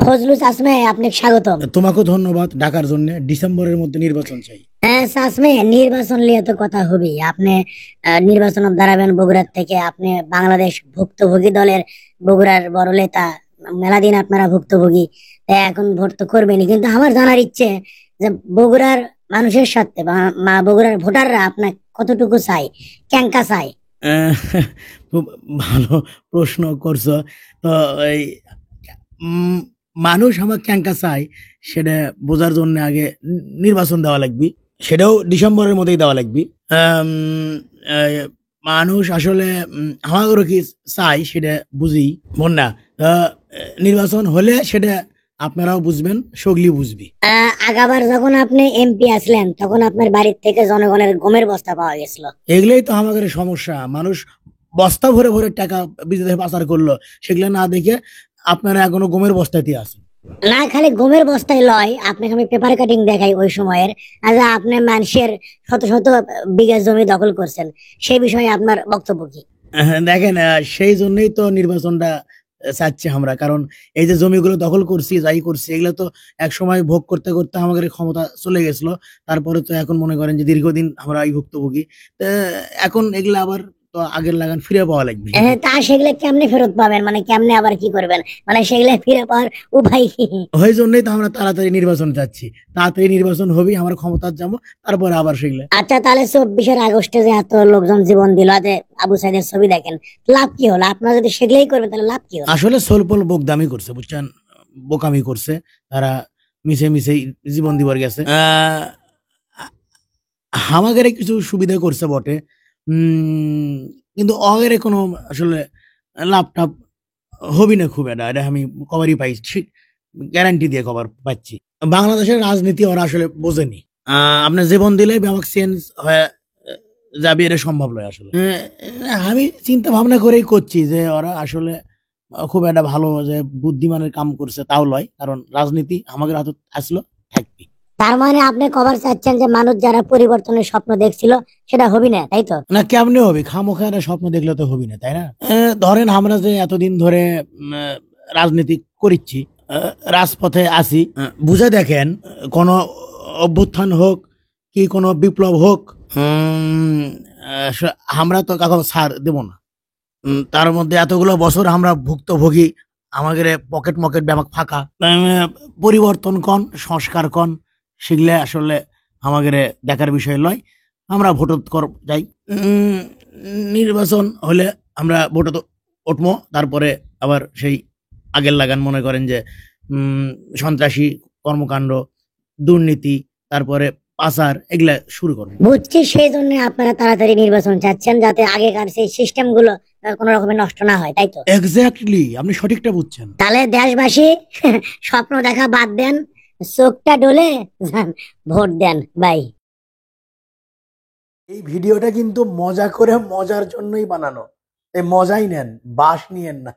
ফজলু চাষমে আপনাকে স্বাগতম। তোমাকেও ধন্যবাদ ডাকার জন্য। ডিসেম্বরের মধ্যে নির্বাচন চাই। হ্যাঁ চাষমে, নির্বাচন নিয়ে তো কথা হবেই। আপনি নির্বাচন দাঁড়াবেন বগুড়ার থেকে। আপনি বাংলাদেশ ভুক্তভোগী দলের বগুড়ার বড় নেতা। মেলা দিন আপনারা ভুক্তভোগী, তাই এখন ভোট তো করবেনই। কিন্তু আমার জানার ইচ্ছে যে বগুড়ার মানুষের সাথে বা বগুড়ার ভোটাররা আপনার কতটুকু চাই, ক্যাঙ্কা চাই। আহ, খুব ভালো প্রশ্ন করছো। তো এই উম, মানুষ আমার ক্যাঙ্কা চাই সেটা বোঝার জন্য আগে নির্বাচন দেওয়া লাগবে। সেটাও ডিসেম্বরের মধ্যেই দেওয়া লাগবে। আম, আহ, মানুষ আসলে আমাদেরও কি চাই সেটা বুঝি মন না। নির্বাচন হলে সেটা আপনারাও বুঝবেন, সগলি বুঝবি। আগাবার যখন আপনি এমপি আসলেন তখন আপনার বাড়ির থেকে জনগণের গমের বস্তা পাওয়া গেছিল। এগুলোই তো আমাদের সমস্যা। মানুষ বস্তা ভরে ভরে টাকা বিদেশে পাচার করলো, সেগুলো না দেখে আপনারা এখনো গমের বস্তাতে আছেন। না খালি গমের বস্তায় লয়, আপনাকে আমি পেপার কাটিং দেখাই ওই সময়ের। আজ আপনি মানুষের শত শত বিঘা জমি দখল করছেন, সেই বিষয়ে আপনার বক্তব্য কি? দেখেন, সেই জন্যই তো নির্বাচনটা চাচ্ছি আমরা। কারণ এই যে জমিগুলো দখল করছি, যাই করছি, এগুলো তো এক সময় ভোগ করতে করতে আমাদের ক্ষমতা চলে গেছিল। তারপরে তো এখন মনে করেন যে দীর্ঘদিন আমরা এই ভুক্তভোগী। তো এখন এগুলো আবার তো আগের লাগান ফিরে পাওয়া লাগবে। তা সেগুলো কেমনে ফেরত পাবেন, মানে কেমনে আবার কি করবেন, মানে সেগুলো ফিরে পাওয়ার উপায় কি? ওই জন্যই তো আমরা তাড়াতাড়ি নির্বাচন চাচ্ছি। তাড়াতাড়ি নির্বাচন হবে, আমরা ক্ষমতার যাবো, তারপরে আবার সেগুলো। আচ্ছা তাহলে 24 আগস্টে যে এত লোকজন জীবন দিল, যে আবু সাইদের ছবি দেখেন, লাভ কি হলো? আপনারা যদি সেগুলোই করবেন তাহলে লাভ কি হলো? আসলে সোলপল বোকদামি করছে, বুঝছেন, বোকামি করছে তারা। মিশে মিশে জীবন দিবার গেছে। আমাদের কিছু সুবিধা করছে বটে, কিন্তু অগের কোনো আসলে লাভ টাভ হবি না খুব একটা। এটা আমি কভারই পাইছি, গ্যারান্টি দিয়ে কভার পাচ্ছি। বাংলাদেশের রাজনীতি ওরা আসলে বোঝেনি। আপনার জীবন দিলে ব্যাপক চেঞ্জ হয়ে যাবে, এটা সম্ভব নয় আসলে। আমি চিন্তা ভাবনা করেই করছি যে ওরা আসলে খুব একটা ভালো যে বুদ্ধিমানের কাম করছে তাও লয়। কারণ রাজনীতি আমাদের হাতে আসলো, থাকবে। তার মানে আপনি কভার চাচ্ছেন যে মানুষ যারা পরিবর্তনের স্বপ্ন দেখছিল সেটা হবি না, তাই তো? না, কেমনে হবে? খামোখা একটা স্বপ্ন দেখলে তো হবি না, তাই না? ধরেন আমরা যে এতদিন ধরে রাজনীতি করিচ্ছি, রাজপথে আসি, বুঝে দেখেন কোন অভ্যুত্থান হোক কি কোনো বিপ্লব হোক, আমরা তো কাউকে ছাড় দেব না। তার মধ্যে এতগুলো বছর আমরা ভুক্তভোগী, আমাদের পকেট মকেট ব্যাপক ফাঁকা। পরিবর্তন কন, সংস্কার কন, সেগুলো আসলে আমাদের দেখার বিষয় নয়। আমরা ভোট যাই, নির্বাচন হলে আমরা ভোটে তো উঠবো। তারপরে আবার সেই আগের লাগান মনে করেন যে সন্ত্রাসী কর্মকাণ্ড, দুর্নীতি, তারপরে পাচার, এগুলা শুরু করবো। বুঝছি, সেই জন্য আপনারা তাড়াতাড়ি নির্বাচন চাচ্ছেন যাতে আগেকার সেই সিস্টেম গুলো কোন রকমের নষ্ট না হয়, তাই তো? এক্স্যাক্টলি, আপনি সঠিকটা বুঝছেন। তাহলে দেশবাসী স্বপ্ন দেখা বাদ দেন, চোখটা ডলে যান, ভোট দেন। বাই। এই ভিডিওটা কিন্তু মজা করে, মজার জন্যই বানানো। এই মজাই নেন, বাস নিয়েন না।